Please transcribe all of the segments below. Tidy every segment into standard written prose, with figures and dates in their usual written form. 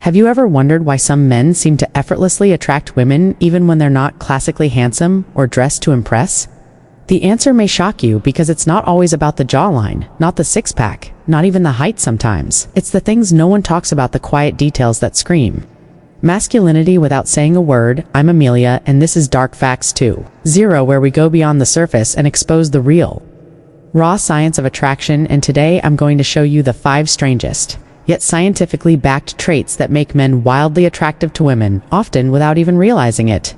Have you ever wondered why some men seem to effortlessly attract women even when they're not classically handsome or dressed to impress? The answer may shock you because it's not always about the jawline, not the six-pack, not even the height sometimes. It's the things no one talks about, the quiet details that scream masculinity without saying a word. I'm Amelia, and this is Dark Facts 2.0, where we go beyond the surface and expose the real, raw science of attraction. And today I'm going to show you the 5 strangest, yet scientifically backed traits that make men wildly attractive to women, often without even realizing it.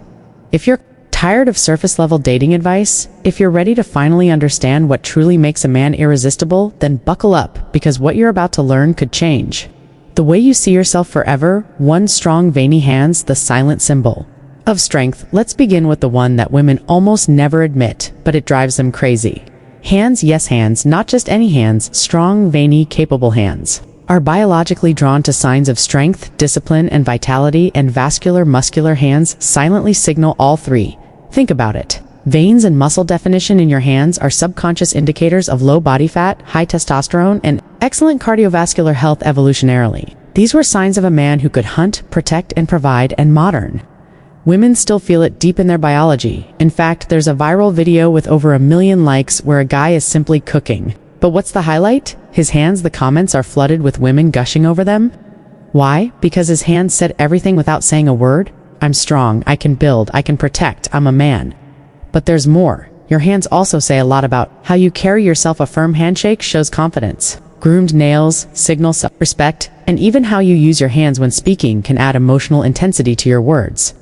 If you're tired of surface-level dating advice, if you're ready to finally understand what truly makes a man irresistible, then buckle up, because what you're about to learn could change the way you see yourself forever. 1. Strong, veiny hands, the silent symbol of strength. Let's begin with the one that women almost never admit, but it drives them crazy. Hands. Yes, hands, not just any hands, strong, veiny, capable hands are biologically drawn to signs of strength, discipline, and vitality, and vascular, muscular hands silently signal all 3. Think about it. Veins and muscle definition in your hands are subconscious indicators of low body fat, high testosterone, and excellent cardiovascular health evolutionarily. These were signs of a man who could hunt, protect, and provide. And modern women still feel it deep in their biology. In fact, there's a viral video with over 1 million likes where a guy is simply cooking. But what's the highlight? His hands. The comments are flooded with women gushing over them. Why? Because his hands said everything without saying a word. I'm strong, I can build, I can protect, I'm a man. But there's more. Your hands also say a lot about how you carry yourself. A firm handshake shows confidence. Groomed nails signal self-respect, and even how you use your hands when speaking can add emotional intensity to your words.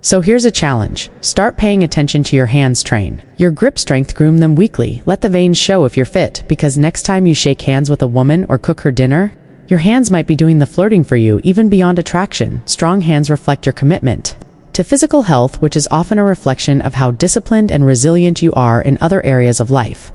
So here's a challenge. Start paying attention to your hands. Train your grip strength, groom them weekly. Let the veins show if you're fit, because next time you shake hands with a woman or cook her dinner, your hands might be doing the flirting for you, even beyond attraction. Strong hands reflect your commitment to physical health, which is often a reflection of how disciplined and resilient you are in other areas of life.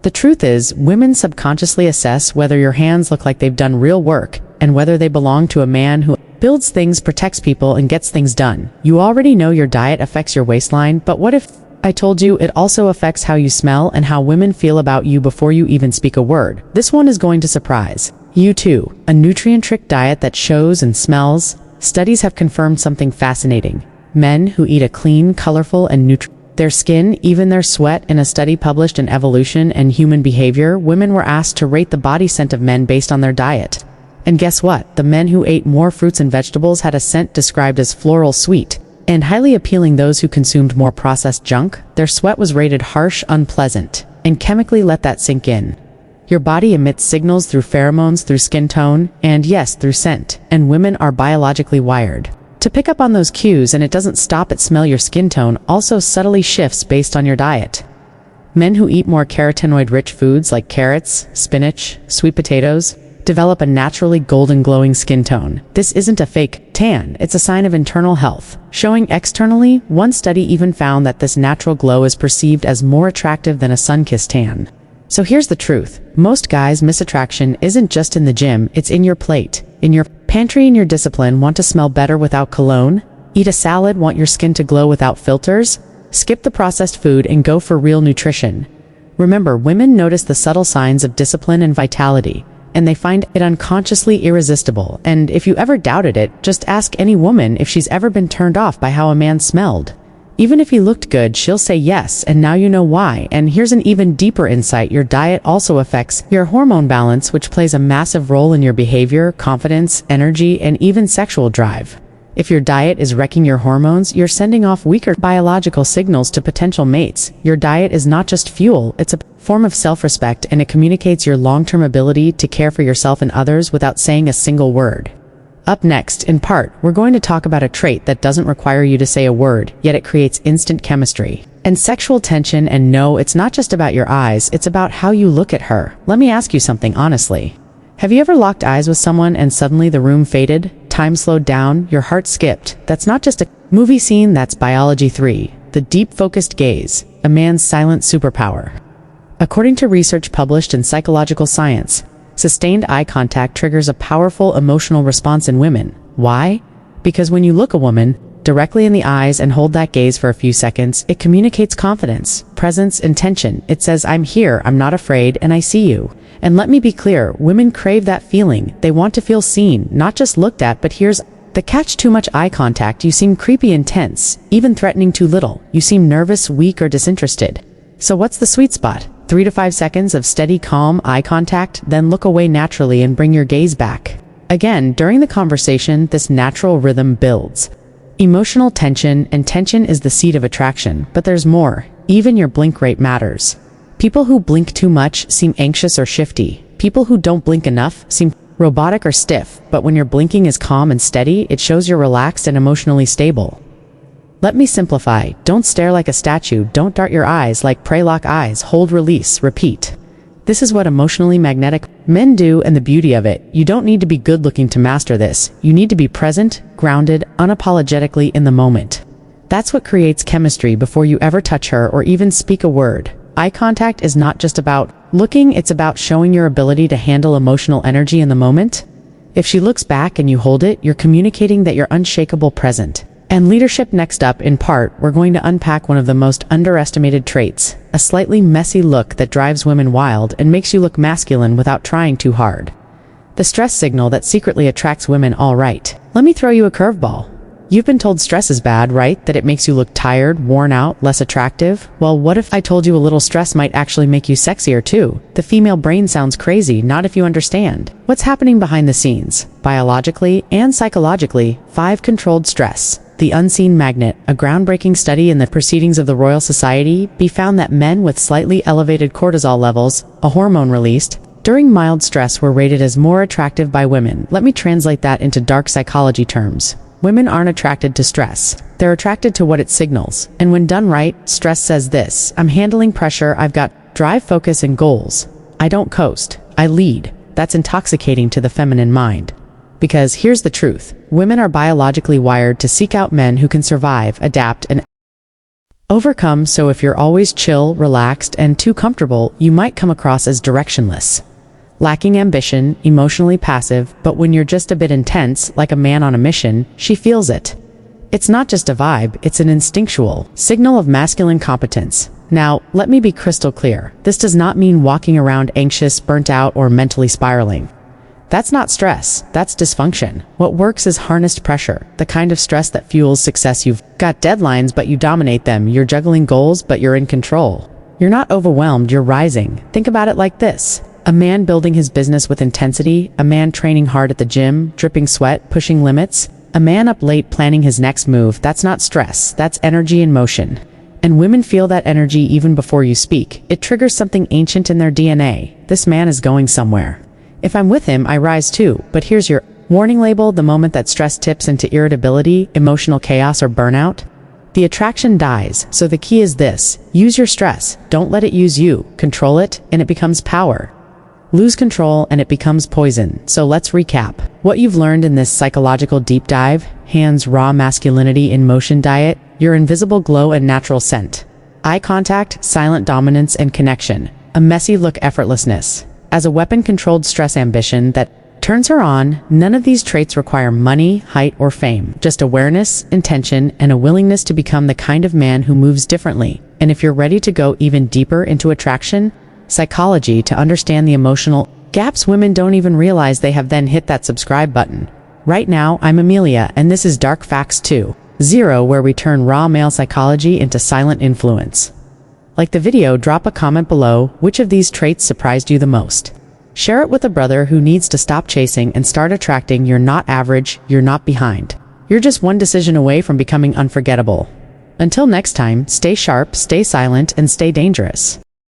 The truth is, women subconsciously assess whether your hands look like they've done real work and whether they belong to a man who builds things, protects people, and gets things done. You already know your diet affects your waistline, but what if I told you it also affects how you smell and how women feel about you before you even speak a word? This one is going to surprise you too. A nutrient-rich diet that shows and smells. Studies have confirmed something fascinating. Men who eat a clean, colorful, and their skin, even their sweat. In a study published in Evolution and Human Behavior, women were asked to rate the body scent of men based on their diet. And guess what? The men who ate more fruits and vegetables had a scent described as floral, sweet, and highly appealing. Those who consumed more processed junk, their sweat was rated harsh, unpleasant, and chemically. Let that sink in. Your body emits signals through pheromones, through skin tone, and yes, through scent. And women are biologically wired to pick up on those cues, and it doesn't stop at smell. Your skin tone also subtly shifts based on your diet. Men who eat more carotenoid-rich foods like carrots, spinach, sweet potatoes develop a naturally golden, glowing skin tone. This isn't a fake tan, it's a sign of internal health, showing externally. One study even found that this natural glow is perceived as more attractive than a sun-kissed tan. So here's the truth. Most guys miss attraction isn't just in the gym, it's in your plate, in your pantry, in your discipline. Want to smell better without cologne? Eat a salad. Want your skin to glow without filters? Skip the processed food and go for real nutrition. Remember, women notice the subtle signs of discipline and vitality, and they find it unconsciously irresistible. And if you ever doubted it, just ask any woman if she's ever been turned off by how a man smelled. Even if he looked good, she'll say yes, and now you know why. And here's an even deeper insight. Your diet also affects your hormone balance, which plays a massive role in your behavior, confidence, energy, and even sexual drive. If your diet is wrecking your hormones, you're sending off weaker biological signals to potential mates. Your diet is not just fuel, it's a form of self-respect, and it communicates your long-term ability to care for yourself and others without saying a single word. Up next, in part, we're going to talk about a trait that doesn't require you to say a word, yet it creates instant chemistry and sexual tension. And no, it's not just about your eyes, it's about how you look at her. Let me ask you something honestly. Have you ever locked eyes with someone and suddenly the room faded, time slowed down, your heart skipped? That's not just a movie scene, that's biology 3, the deep focused gaze, a man's silent superpower. According to research published in Psychological Science, sustained eye contact triggers a powerful emotional response in women. Why? Because when you look a woman directly in the eyes and hold that gaze for a few seconds, it communicates confidence, presence, intention. It says, I'm here, I'm not afraid, and I see you. And let me be clear, women crave that feeling. They want to feel seen, not just looked at, but here's the catch: too much eye contact. You seem creepy and tense, even threatening. Too little. You seem nervous, weak, or disinterested. So what's the sweet spot? 3 to 5 seconds of steady, calm eye contact, then look away naturally and bring your gaze back. Again, during the conversation, this natural rhythm builds emotional tension, and tension is the seed of attraction. But there's more. Even your blink rate matters. People who blink too much seem anxious or shifty. People who don't blink enough seem robotic or stiff, but when your blinking is calm and steady, it shows you're relaxed and emotionally stable. Let me simplify. Don't stare like a statue. Don't dart your eyes like prey. Lock eyes, hold, release, repeat. This is what emotionally magnetic men do, and the beauty of it, you don't need to be good looking to master this. You need to be present, grounded, unapologetically in the moment. That's what creates chemistry before you ever touch her or even speak a word. Eye contact is not just about looking, it's about showing your ability to handle emotional energy in the moment. If she looks back and you hold it, you're communicating that you're unshakable present. And leadership. Next up, in part, we're going to unpack one of the most underestimated traits, a slightly messy look that drives women wild and makes you look masculine without trying too hard. The stress signal that secretly attracts women. All right, let me throw you a curveball. You've been told stress is bad, right? That it makes you look tired, worn out, less attractive? Well, what if I told you a little stress might actually make you sexier too? The female brain sounds crazy, not if you understand what's happening behind the scenes. Biologically and psychologically, 5 controlled stress. The unseen magnet, a groundbreaking study in the Proceedings of the Royal Society, found that men with slightly elevated cortisol levels, a hormone released during mild stress, were rated as more attractive by women. Let me translate that into dark psychology terms. Women aren't attracted to stress. They're attracted to what it signals. And when done right, stress says this: I'm handling pressure, I've got drive, focus, and goals. I don't coast, I lead. That's intoxicating to the feminine mind. Because here's the truth, women are biologically wired to seek out men who can survive, adapt, and overcome. So if you're always chill, relaxed, and too comfortable, you might come across as directionless, lacking ambition, emotionally passive. But when you're just a bit intense, like a man on a mission, she feels it. It's not just a vibe, it's an instinctual signal of masculine competence. Now, let me be crystal clear. This does not mean walking around anxious, burnt out, or mentally spiraling. That's not stress, that's dysfunction. What works is harnessed pressure, the kind of stress that fuels success. You've got deadlines, but you dominate them. You're juggling goals, but you're in control. You're not overwhelmed, you're rising. Think about it like this: a man building his business with intensity, a man training hard at the gym, dripping sweat, pushing limits, a man up late planning his next move. That's not stress, that's energy in motion. And women feel that energy even before you speak. It triggers something ancient in their DNA. This man is going somewhere. If I'm with him, I rise too. But here's your warning label: the moment that stress tips into irritability, emotional chaos, or burnout, the attraction dies. So the key is this: use your stress. Don't let it use you. Control it, and it becomes power. Lose control, and it becomes poison. So let's recap what you've learned in this psychological deep dive. Hands, raw masculinity in motion diet, your invisible glow and natural scent. Eye contact, silent dominance and connection. A messy look, effortlessness. As a weapon, controlled stress, ambition that turns her on. None of these traits require money, height, or fame. Just awareness, intention, and a willingness to become the kind of man who moves differently. And if you're ready to go even deeper into attraction psychology to understand the emotional gaps women don't even realize they have, then hit that subscribe button. Right now, I'm Amelia, and this is Dark Facts 2.0, where we turn raw male psychology into silent influence. Like the video, drop a comment below. Which of these traits surprised you the most? Share it with a brother who needs to stop chasing and start attracting. You're not average, you're not behind. You're just one decision away from becoming unforgettable. Until next time, stay sharp, stay silent, and stay dangerous.